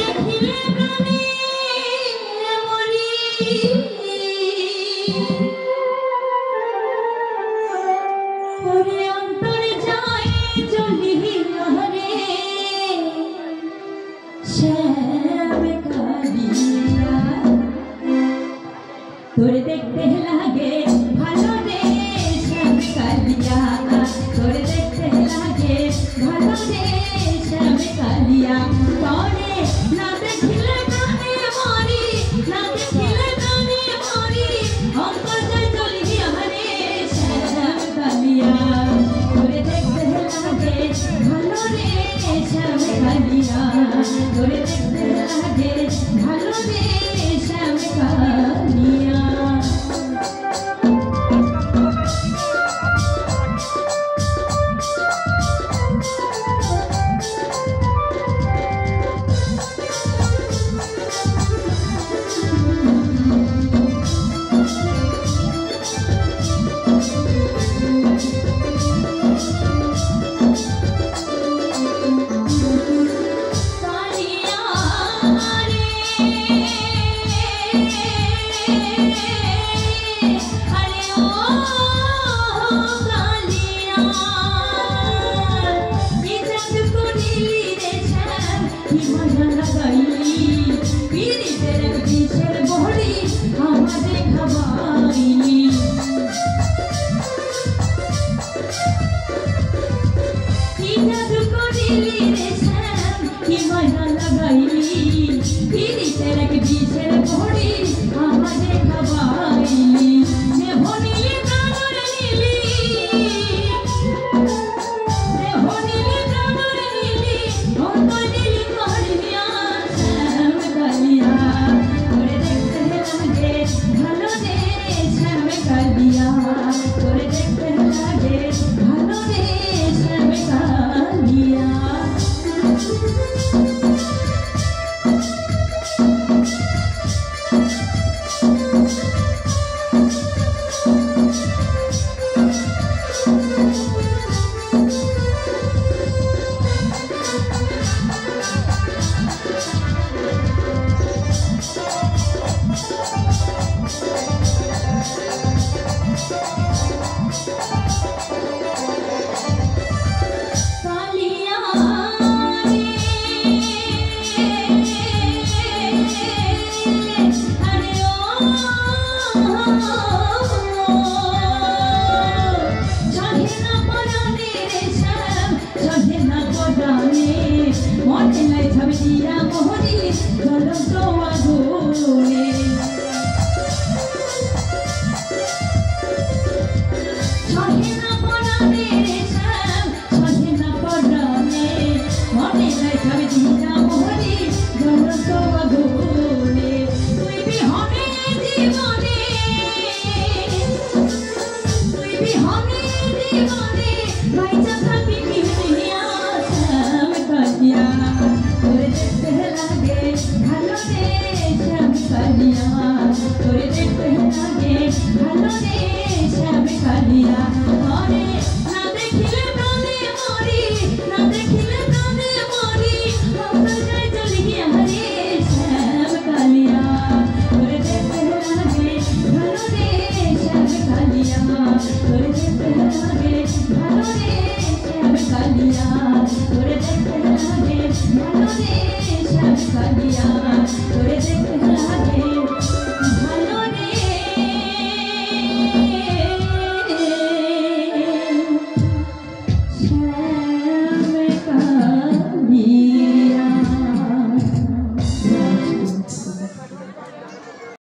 দেখিলে প্রাণে মরি ওরে অন্তরে যায় জ্বলিয়া রে শ্যাম কালিয়া তোরে দেখতে লাগে ভালো রে শ্যাম কালিয়া তোরে দেখতে লাগে ভালো রে শ্যাম কালিয়া তোরে না দেখিলে প্রাণে মরি না দেখিলে প্রাণে মরি অন্তরে জ্বলিয়া রে শ্যাম কালিয়া তোরে দেখতে লাগে ভালো রে শ্যাম কালিয়া তোরে দেখতে লাগে ভালো রে শ্যাম কালিয়া তোরে দেখতে লাগে ভালো রে শ্যাম কালিয়া তোরে দেখতে লাগে